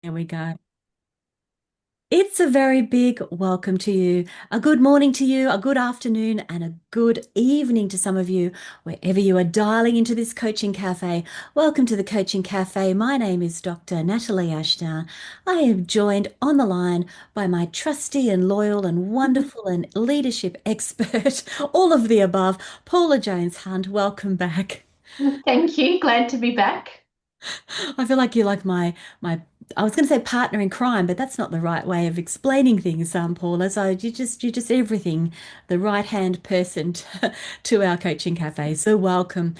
There we go. It's a very big welcome to you. A good morning to you, a good afternoon, and a good evening to some of you, wherever you are dialing into this coaching cafe. Welcome to the Coaching Cafe. My name is Dr. Natalie Ashdown. I am joined on the line by my trusty and loyal and wonderful and leadership expert, all of the above, Paula Jones Hunt. Welcome back. Thank you. Glad to be back. I feel like you're like my I was going to say partner in crime, but that's not the right way of explaining things, Paula. So you're just everything, the right hand person to our coaching cafe. So welcome.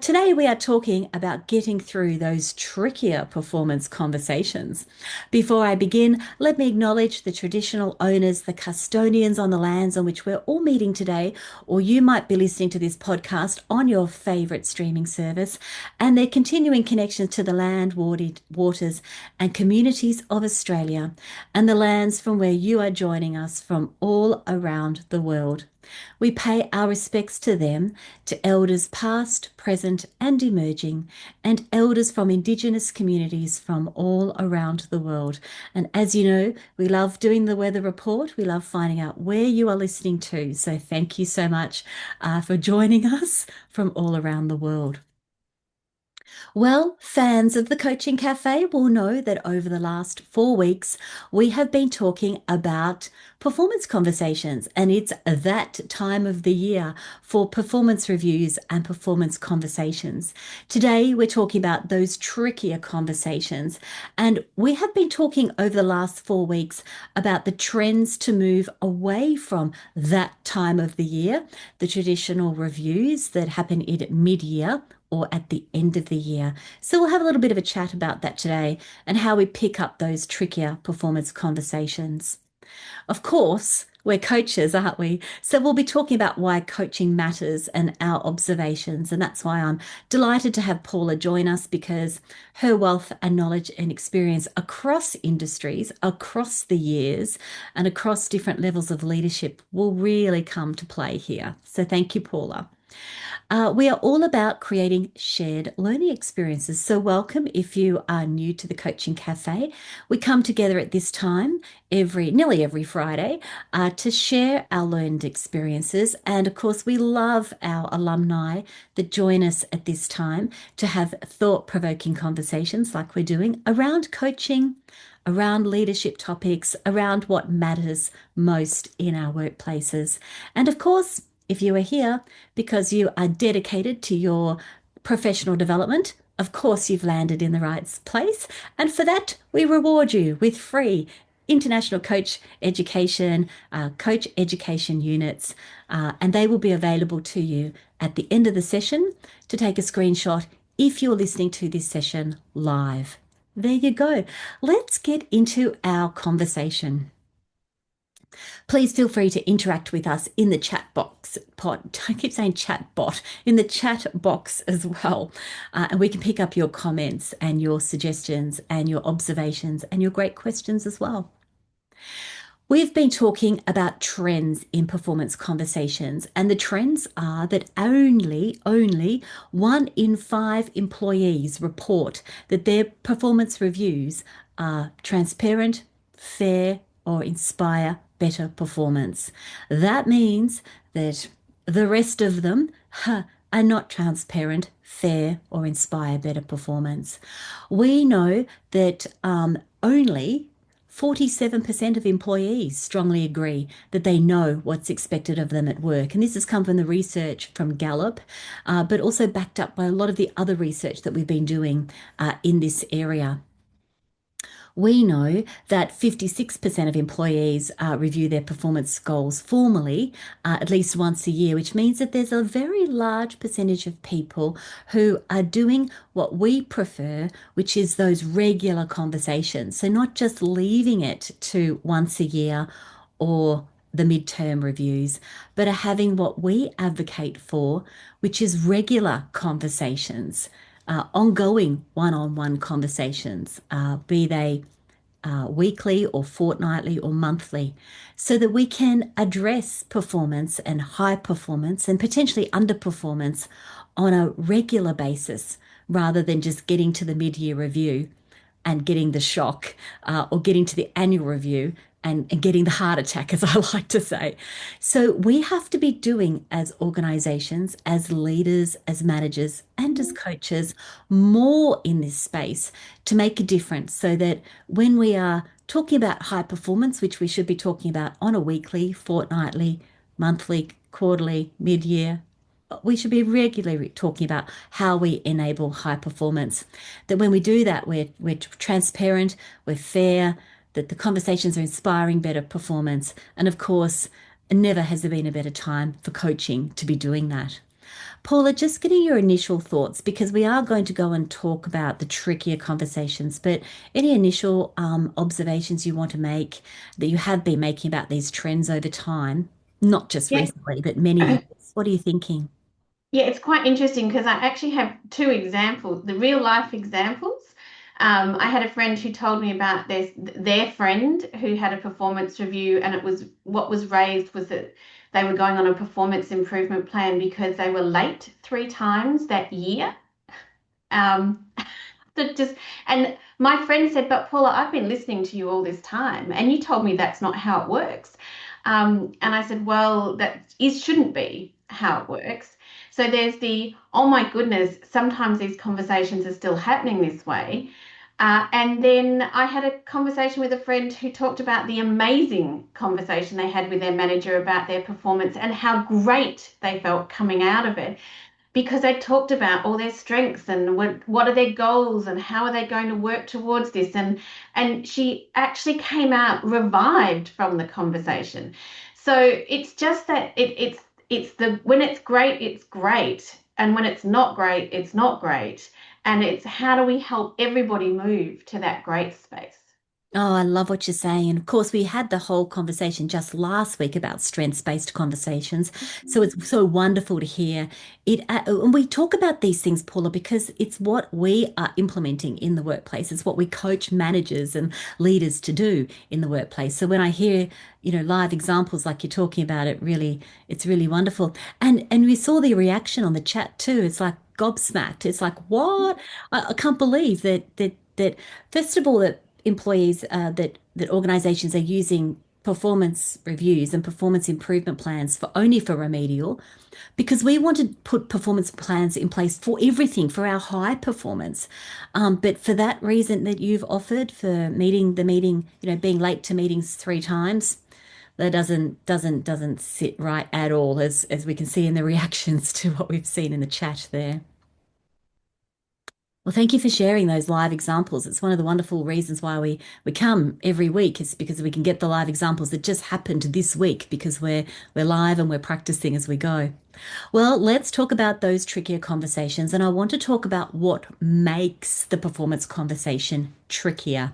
Today we are talking about getting through those trickier performance conversations. Before I begin, let me acknowledge the traditional owners, the custodians on the lands on which we're all meeting today, or you might be listening to this podcast on your favorite streaming service, and their continuing connections to the land, waters, and communities of Australia, and the lands from where you are joining us from all around the world. We pay our respects to them, to elders past, present, and emerging, and elders from Indigenous communities from all around the world. And as you know, we love doing the weather report. We love finding out where you are listening to. So thank you so much for joining us from all around the world. Well, fans of the Coaching Cafe will know that over the last 4 weeks, we have been talking about performance conversations, and it's that time of the year for performance reviews and performance conversations. Today, we're talking about those trickier conversations, and we have been talking over the last 4 weeks about the trends to move away from that time of the year, the traditional reviews that happen in mid-year or at the end of the year. So we'll have a little bit of a chat about that today and how we pick up those trickier performance conversations. Of course, we're coaches, aren't we? So we'll be talking about why coaching matters and our observations. And that's why I'm delighted to have Paula join us, because her wealth and knowledge and experience across industries, across the years, and across different levels of leadership will really come to play here. So thank you, Paula. We are all about creating shared learning experiences. So, welcome if you are new to the Coaching Cafe. We come together at this time nearly every Friday to share our learned experiences. And of course, we love our alumni that join us at this time to have thought-provoking conversations like we're doing around coaching, around leadership topics, around what matters most in our workplaces. And of course, if you are here because you are dedicated to your professional development, of course you've landed in the right place. And for that, we reward you with free international coach education units, and they will be available to you at the end of the session to take a screenshot if you're listening to this session live. There you go. Let's get into our conversation. Please feel free to interact with us in the chat box. I keep saying chat bot, in the chat box as well. And we can pick up your comments and your suggestions and your observations and your great questions as well. We've been talking about trends in performance conversations, and the trends are that only 1 in 5 employees report that their performance reviews are transparent, fair, or inspire better performance. That means that the rest of them are not transparent, fair, or inspire better performance. We know that only 47% of employees strongly agree that they know what's expected of them at work. And this has come from the research from Gallup, but also backed up by a lot of the other research that we've been doing in this area. We know that 56% of employees review their performance goals formally at least once a year, which means that there's a very large percentage of people who are doing what we prefer, which is those regular conversations. So, not just leaving it to once a year or the midterm reviews, but are having what we advocate for, which is regular conversations, ongoing one-on-one conversations, be they weekly or fortnightly or monthly, so that we can address performance and high performance and potentially underperformance on a regular basis rather than just getting to the mid-year review and getting the shock, or getting to the annual review and getting the heart attack, as I like to say. So we have to be doing as organizations, as leaders, as managers, and as coaches more in this space to make a difference so that when we are talking about high performance, which we should be talking about on a weekly, fortnightly, monthly, quarterly, mid-year, we should be regularly talking about how we enable high performance. That when we do that, we're transparent, we're fair, that the conversations are inspiring better performance. And of course, never has there been a better time for coaching to be doing that. Paula, just getting your initial thoughts because we are going to go and talk about the trickier conversations, but any initial observations you want to make that you have been making about these trends over time, not just Yeah. recently, but many years? What are you thinking? Yeah, it's quite interesting because I actually have two examples, the real life examples. I had a friend who told me about their friend who had a performance review, and it was what was raised was that they were going on a performance improvement plan because they were late 3 times that year. Um, that just and my friend said, "But Paula, I've been listening to you all this time, and you told me that's not how it works." And I said, "Well, that is shouldn't be how it works." So there's oh my goodness, sometimes these conversations are still happening this way. And then I had a conversation with a friend who talked about the amazing conversation they had with their manager about their performance and how great they felt coming out of it because they talked about all their strengths and what are their goals and how are they going to work towards this and she actually came out revived from the conversation. So it's just that it's the when it's great, and when it's not great, it's not great, and it's how do we help everybody move to that great space. Oh, I love what you're saying. And of course, we had the whole conversation just last week about strengths-based conversations. So it's so wonderful to hear it. And we talk about these things, Paula, because it's what we are implementing in the workplace. It's what we coach managers and leaders to do in the workplace. So when I hear, live examples like you're talking about, it's really wonderful. And we saw the reaction on the chat too. It's like gobsmacked. It's like, what? I can't believe that first of all, that employees that organizations are using performance reviews and performance improvement plans for only for remedial because we want to put performance plans in place for everything for our high performance, but for that reason that you've offered for meeting being late to meetings 3 times, that doesn't sit right at all as we can see in the reactions to what we've seen in the chat there. Well, thank you for sharing those live examples. It's one of the wonderful reasons why we come every week is because we can get the live examples that just happened this week because we're live and we're practicing as we go. Well, let's talk about those trickier conversations, and I want to talk about what makes the performance conversation trickier.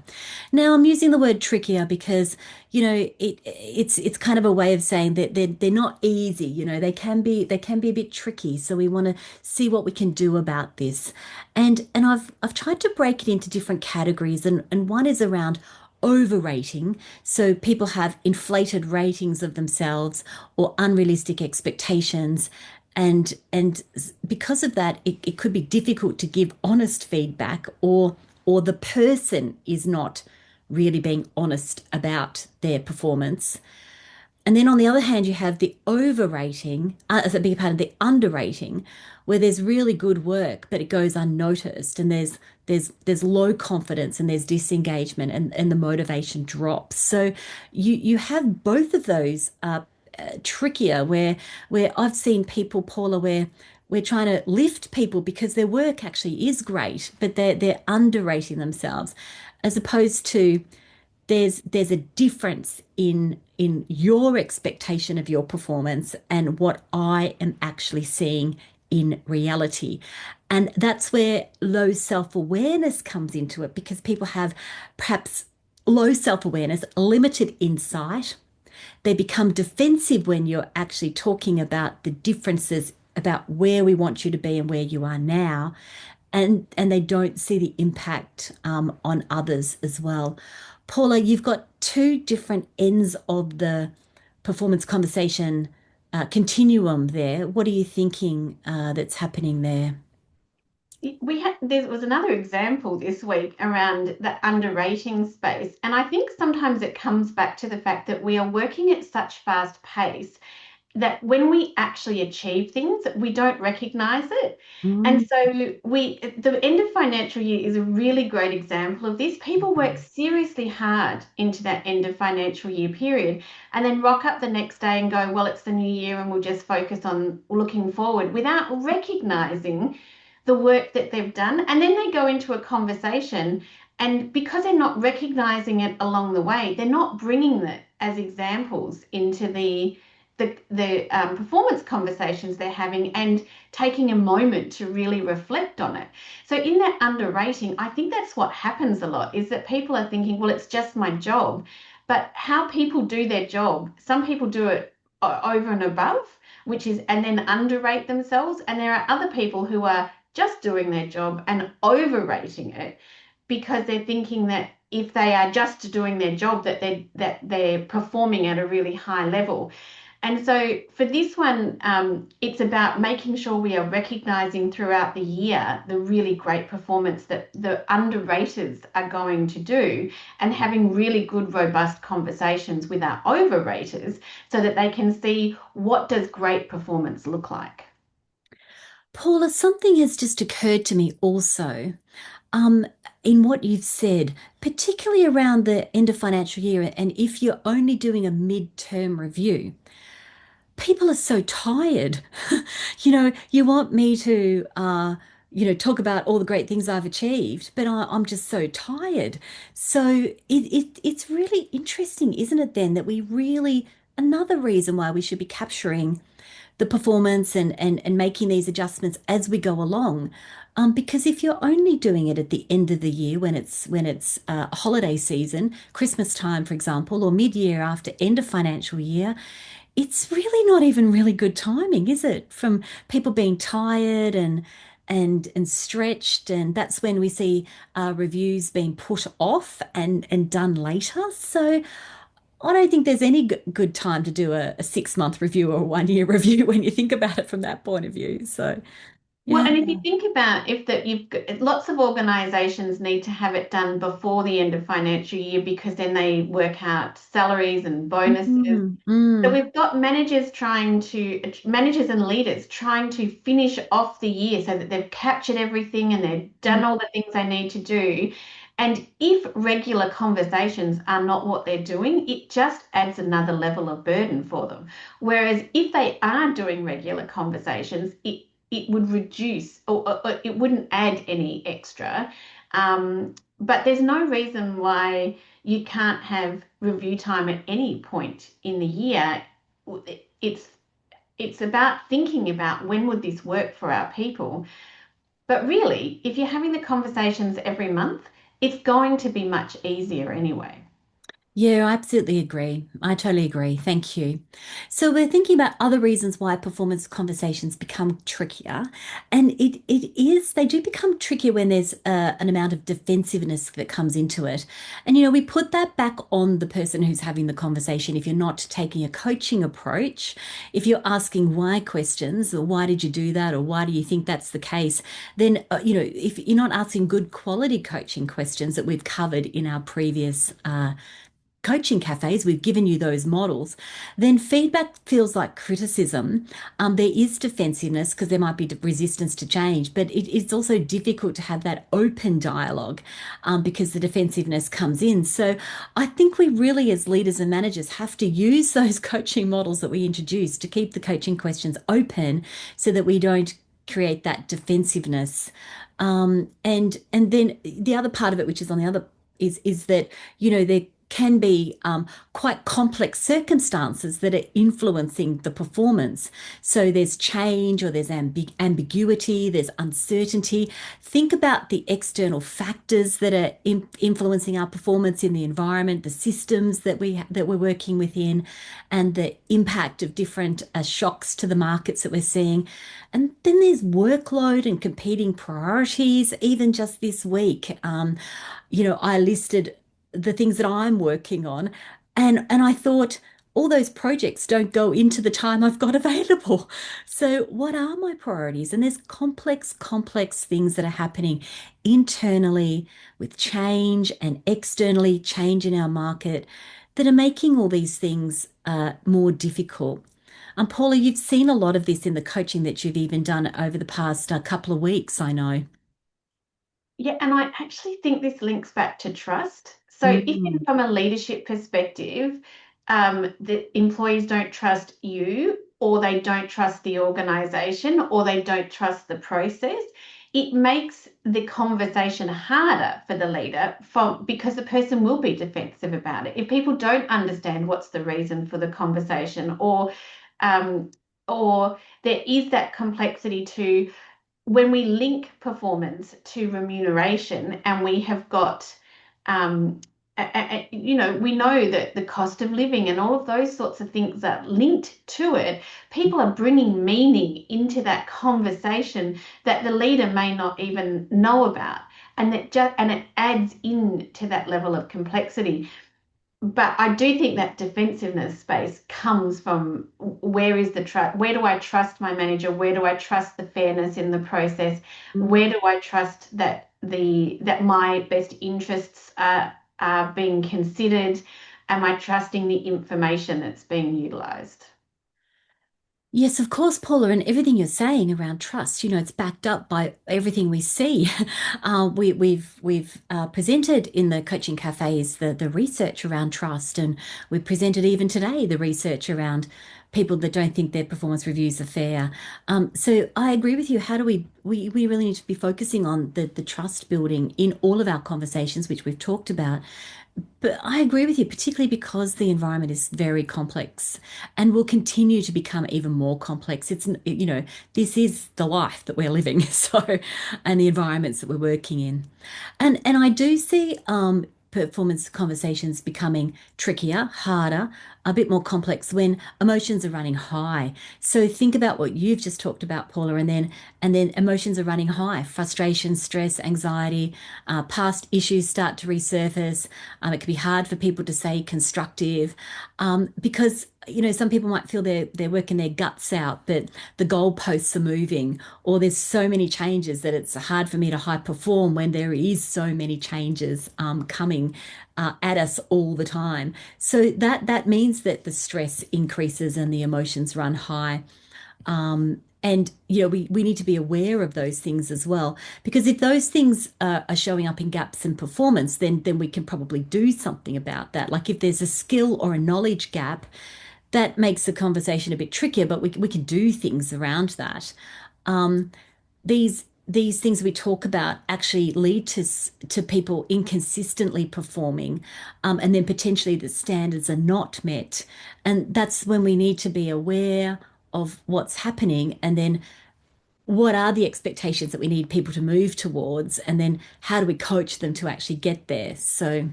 Now, I'm using the word trickier because, it's kind of a way of saying that they're not easy, they can be a bit tricky. So we want to see what we can do about this. And I've tried to break it into different categories, and one is around overrating. So people have inflated ratings of themselves or unrealistic expectations. And because of that, it could be difficult to give honest feedback, or the person is not really being honest about their performance. And then on the other hand, you have the overrating, as a big part of the underrating, where there's really good work, but it goes unnoticed, and there's low confidence and there's disengagement, and the motivation drops. So you have both of those trickier, where I've seen people, Paula, where we're trying to lift people because their work actually is great, but they're underrating themselves, as opposed to there's a difference in your expectation of your performance and what I am actually seeing in reality. And that's where low self-awareness comes into it because people have perhaps low self-awareness, limited insight. They become defensive when you're actually talking about the differences about where we want you to be and where you are now, and they don't see the impact on others as well. Paula, you've got two different ends of the performance conversation continuum there. What are you thinking that's happening there? There was another example this week around the underrating space, and I think sometimes it comes back to the fact that we are working at such fast pace that when we actually achieve things, we don't recognize it. And Mm. so the end of financial year is a really great example of this. People work seriously hard into that end of financial year period and then rock up the next day and go, well, it's the new year and we'll just focus on looking forward without recognizing the work that they've done. And then they go into a conversation, and because they're not recognizing it along the way, they're not bringing it as examples into the performance conversations they're having and taking a moment to really reflect on it. So in that underrating, I think that's what happens a lot is that people are thinking, well, it's just my job. But how people do their job, some people do it over and above, which is, and then underrate themselves. And there are other people who are just doing their job and overrating it because they're thinking that if they are just doing their job that they're performing at a really high level. And so for this one, it's about making sure we are recognizing throughout the year the really great performance that the underraters are going to do and having really good, robust conversations with our overraters so that they can see what does great performance look like. Paula, something has just occurred to me also. Um, in what you've said, particularly around the end of financial year, and if you're only doing a mid-term review, people are so tired. You want me to, talk about all the great things I've achieved, but I'm just so tired. So it's really interesting, isn't it, then, that we really, another reason why we should be capturing the performance and making these adjustments as we go along. Because if you're only doing it at the end of the year when it's holiday season, Christmas time, for example, or mid-year after end of financial year, it's really not even really good timing, is it? From people being tired and stretched, and that's when we see reviews being put off and done later. So I don't think there's any good time to do a 6 month review or a 1 year review when you think about it from that point of view. So, Well, yeah. and if you think about if that you've got, lots of organizations need to have it done before the end of financial year because then they work out salaries and bonuses. Mm, So mm, we've got managers and leaders trying to finish off the year so that they've captured everything and they've mm. done all the things they need to do. And if regular conversations are not what they're doing, it just adds another level of burden for them. Whereas if they are doing regular conversations, it would reduce or it wouldn't add any extra. But there's no reason why you can't have review time at any point in the year. It's it's about thinking about when would this work for our people. But really, if you're having the conversations every month, it's going to be much easier anyway. Yeah, I absolutely agree. I totally agree. Thank you. So we're thinking about other reasons why performance conversations become trickier. And they do become trickier when there's an amount of defensiveness that comes into it. And, we put that back on the person who's having the conversation. If you're not taking a coaching approach, if you're asking why questions, or why did you do that, or why do you think that's the case, then, if you're not asking good quality coaching questions that we've covered in our previous coaching cafes, we've given you those models, then feedback feels like criticism. There is defensiveness because there might be resistance to change, but it's also difficult to have that open dialogue because the defensiveness comes in. So I think we really, as leaders and managers, have to use those coaching models that we introduce to keep the coaching questions open so that we don't create that defensiveness. And then the other part of it, which is on the other, is that there can be quite complex circumstances that are influencing the performance. So there's change or there's ambiguity, there's uncertainty. Think about the external factors that are influencing our performance in the environment, the systems that we're working within, and the impact of different shocks to the markets that we're seeing. And then there's workload and competing priorities. Even just this week, I listed the things that I'm working on. And I thought, all those projects don't go into the time I've got available. So, what are my priorities? And there's complex things that are happening internally with change and externally change in our market that are making all these things more difficult. Paula, you've seen a lot of this in the coaching that you've even done over the past couple of weeks, I know. Yeah, and I actually think this links back to trust. So, if Mm, from a leadership perspective, the employees don't trust you, or they don't trust the organization, or they don't trust the process, it makes the conversation harder for the leader because the person will be defensive about it. If people don't understand what's the reason for the conversation, um, or there is that complexity to when we link performance to remuneration and we have got we know that the cost of living and all of those sorts of things are linked to it. People are bringing meaning into that conversation that the leader may not even know about, and it adds in to that level of complexity. But I do think that defensiveness space comes from where is the trust? Where do I trust my manager? Where do I trust the fairness in the process? mm. Where do I trust that my best interests are being considered? Am I trusting the information that's being utilized? Yes, of course, Paula, and everything you're saying around trust, it's backed up by everything we see. We've presented in the coaching cafes the research around trust, and we presented even today the research around people that don't think their performance reviews are fair. So I agree with you. How do we really need to be focusing on the trust building in all of our conversations, which we've talked about. But I agree with you, particularly because the environment is very complex and will continue to become even more complex. This is the life that we're living, so, and the environments that we're working in. And I do see performance conversations becoming trickier, harder, a bit more complex when emotions are running high. So think about what you've just talked about, Paula, and then emotions are running high. Frustration, stress, anxiety, past issues start to resurface. It can be hard for people to say constructive because some people might feel they're working their guts out, but the goalposts are moving, or there's so many changes that it's hard for me to high perform when there is so many changes coming at us all the time. So that means that the stress increases and the emotions run high. And we need to be aware of those things as well, because if those things are showing up in gaps in performance, then we can probably do something about that. Like if there's a skill or a knowledge gap, that makes the conversation a bit trickier, but we can do things around that. These things we talk about actually lead to people inconsistently performing, and then potentially the standards are not met, and that's when we need to be aware of what's happening, and then what are the expectations that we need people to move towards, and then how do we coach them to actually get there. So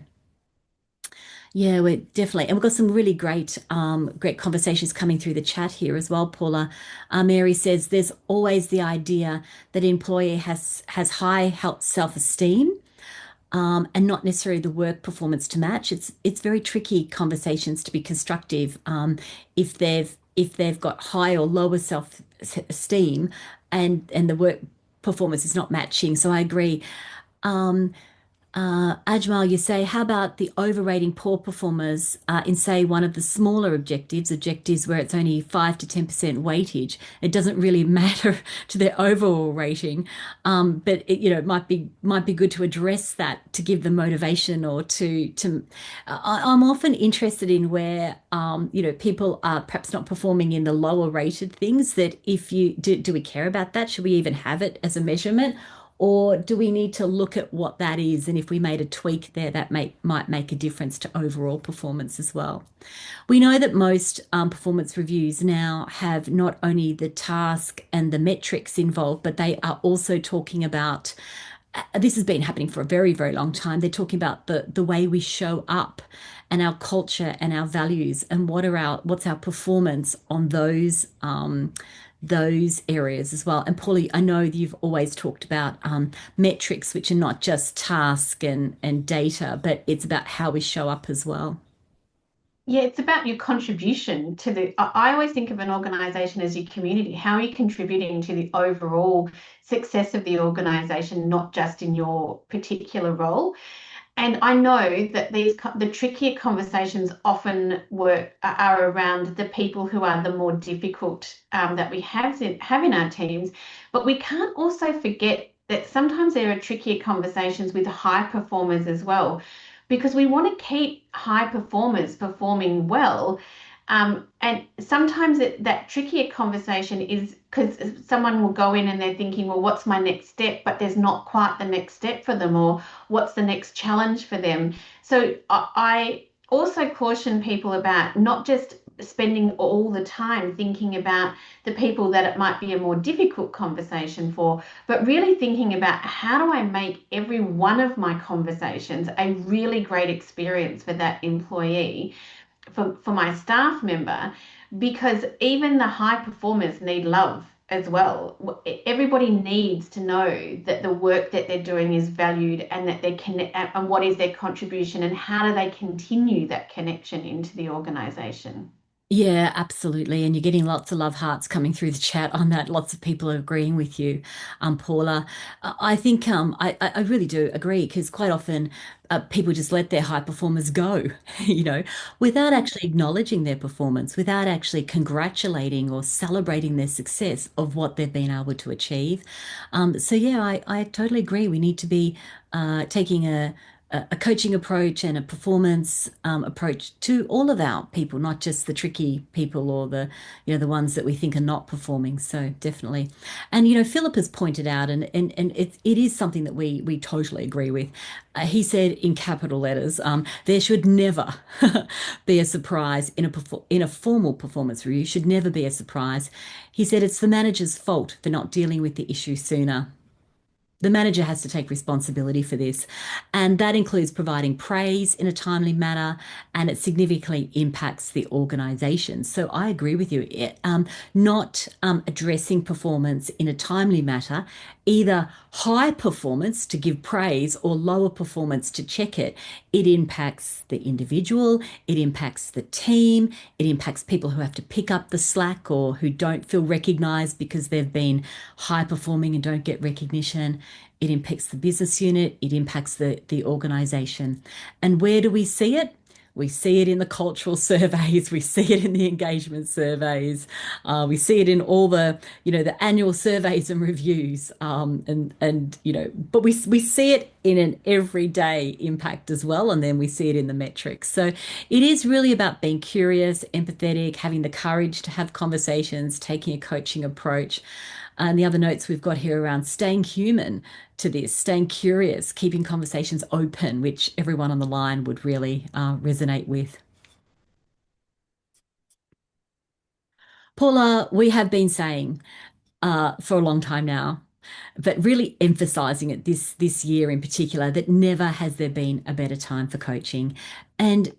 yeah, we're definitely, and we've got some really great conversations coming through the chat here as well, Paula. Mary says there's always the idea that an employee has high health self-esteem, and not necessarily the work performance to match. It's very tricky conversations to be constructive if they've got high or lower self-esteem, and the work performance is not matching. So I agree. Ajmal, you say, how about the overrating poor performers in, say, one of the smaller objectives where it's only 5 to 10% weightage? It doesn't really matter to their overall rating, but it might be good to address that to give them motivation or to. I'm often interested in where people are perhaps not performing in the lower rated things. That if you do we care about that? Should we even have it as a measurement? Or do we need to look at what that is? And if we made a tweak there, that might make a difference to overall performance as well. We know that most performance reviews now have not only the task and the metrics involved, but they are also talking about this has been happening for a very, very long time. They're talking about the way we show up and our culture and our values and what's our performance on those areas as well. And Paulie, I know that you've always talked about metrics, which are not just task and data, but it's about how we show up as well. Yeah, it's about your contribution to I always think of an organization as your community. How are you contributing to the overall success of the organization, not just in your particular role? And I know that the trickier conversations often are around the people who are the more difficult that we have in our teams, but we can't also forget that sometimes there are trickier conversations with high performers as well, because we want to keep high performers performing well. And sometimes that trickier conversation is because someone will go in and they're thinking, well, what's my next step? But there's not quite the next step for them, or what's the next challenge for them. So I also caution people about not just spending all the time thinking about the people that it might be a more difficult conversation for, but really thinking about how do I make every one of my conversations a really great experience for that employee, for my staff member, because even the high performers need love as well. Everybody needs to know that the work that they're doing is valued and that they can, and what is their contribution and how do they continue that connection into the organization. Yeah, absolutely. And you're getting lots of love hearts coming through the chat on that. Lots of people are agreeing with you, Paula. I think I really do agree because quite often people just let their high performers go, you know, without actually acknowledging their performance, without actually congratulating or celebrating their success of what they've been able to achieve. So yeah, I totally agree. We need to be taking a coaching approach and a performance approach to all of our people, not just the tricky people or the ones that we think are not performing. So definitely. And Philip has pointed out, and it is something that we totally agree with. He said in capital letters, there should never be a surprise in a formal performance review. Should never be a surprise. He said it's the manager's fault for not dealing with the issue sooner. The manager has to take responsibility for this, and that includes providing praise in a timely manner, and it significantly impacts the organisation. So I agree with you. Not addressing performance in a timely manner, either high performance to give praise or lower performance to check it, it impacts the individual, it impacts the team, it impacts people who have to pick up the slack or who don't feel recognised because they've been high performing and don't get recognition. It impacts the business unit, it impacts the organization. And where do we see it? We see it in the cultural surveys, we see it in the engagement surveys, we see it in all the annual surveys and reviews, but we see it in an everyday impact as well, and then we see it in the metrics. So it is really about being curious, empathetic, having the courage to have conversations, taking a coaching approach. And the other notes we've got here around staying human to this, staying curious, keeping conversations open, which everyone on the line would really resonate with. Paula, we have been saying for a long time now, but really emphasizing it this year in particular, that never has there been a better time for coaching. And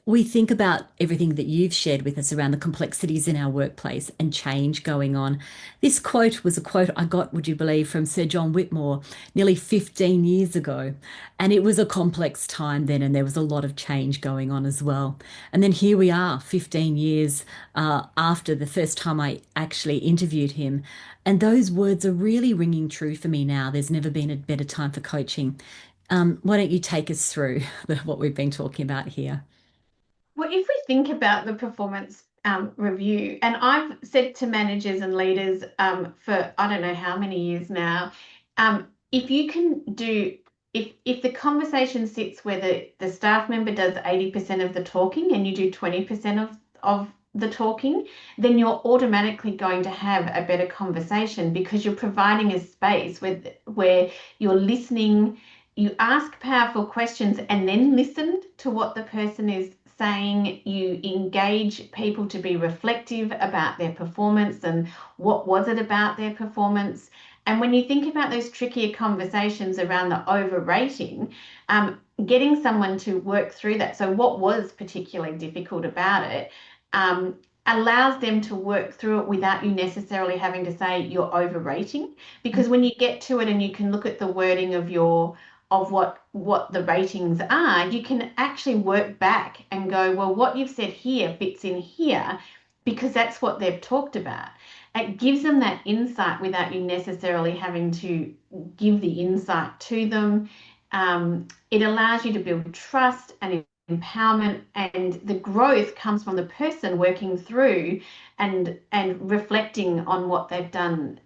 we think about everything that you've shared with us around the complexities in our workplace and change going on. This quote was a quote I got, would you believe, from Sir John Whitmore nearly 15 years ago. And it was a complex time then, and there was a lot of change going on as well. And then here we are, 15 years after the first time I actually interviewed him. And those words are really ringing true for me now. There's never been a better time for coaching. Why don't you take us through what we've been talking about here? Well, if we think about the performance review, and I've said to managers and leaders for I don't know how many years now, if you can do, if the conversation sits where the staff member does 80% of the talking and you do 20% of the talking, then you're automatically going to have a better conversation because you're providing a space where you're listening, you ask powerful questions and then listen to what the person is saying. You engage people to be reflective about their performance and what was it about their performance. And when you think about those trickier conversations around the overrating, getting someone to work through that. So, what was particularly difficult about it? Allows them to work through it without you necessarily having to say you're overrating. Because when you get to it and you can look at the wording of of what the ratings are, you can actually work back and go, well, what you've said here fits in here because that's what they've talked about. It gives them that insight without you necessarily having to give the insight to them. It allows you to build trust and empowerment, and the growth comes from the person working through and reflecting on what they've done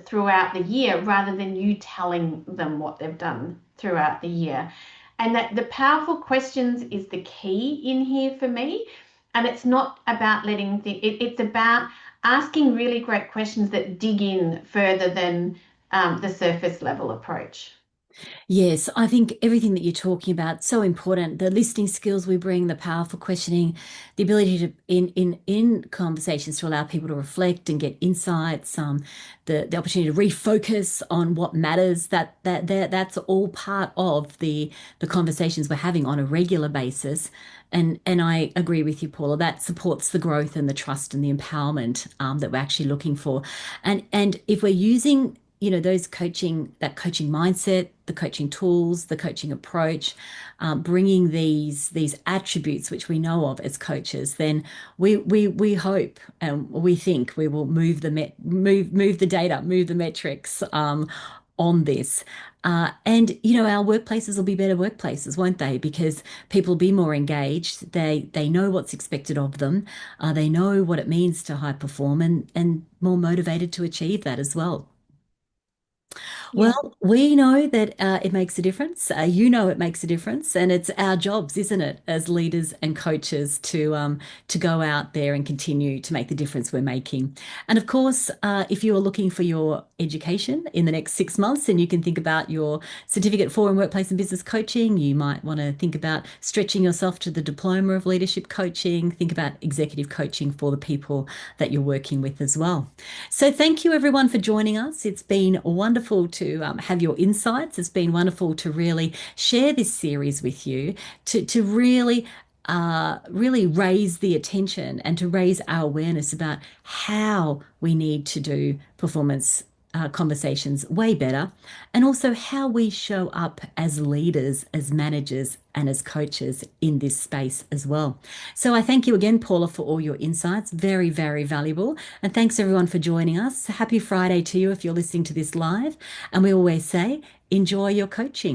throughout the year rather than you telling them what they've done throughout the year. And that the powerful questions is the key in here for me. And it's not about it's about asking really great questions that dig in further than the surface level approach. Yes, I think everything that you're talking about so important. The listening skills we bring, the powerful questioning, the ability to in conversations to allow people to reflect and get insights, the opportunity to refocus on what matters. That's all part of the conversations we're having on a regular basis. And I agree with you, Paula. That supports the growth and the trust and the empowerment that we're actually looking for. And if we're using those that coaching mindset, the coaching tools, the coaching approach, bringing these attributes which we know of as coaches, then we hope and we think we will move the data, move the metrics on this. And our workplaces will be better workplaces, won't they? Because people will be more engaged. They know what's expected of them. They know what it means to high perform and more motivated to achieve that as well. Yeah. Well, we know that it makes a difference. You know it makes a difference, and it's our jobs, isn't it, as leaders and coaches to go out there and continue to make the difference we're making. And of course, if you are looking for your education in the next 6 months, and you can think about your certificate for in workplace and business coaching, you might want to think about stretching yourself to the diploma of leadership coaching. Think about executive coaching for the people that you're working with as well. So, thank you everyone for joining us. It's been wonderful to have your insights. It's been wonderful to really share this series with you, to really raise the attention and to raise our awareness about how we need to do performance conversations way better, and also how we show up as leaders, as managers, and as coaches in this space as well. So I thank you again, Paula, for all your insights. Very, very valuable. And thanks everyone for joining us. Happy Friday to you if you're listening to this live. And we always say, enjoy your coaching.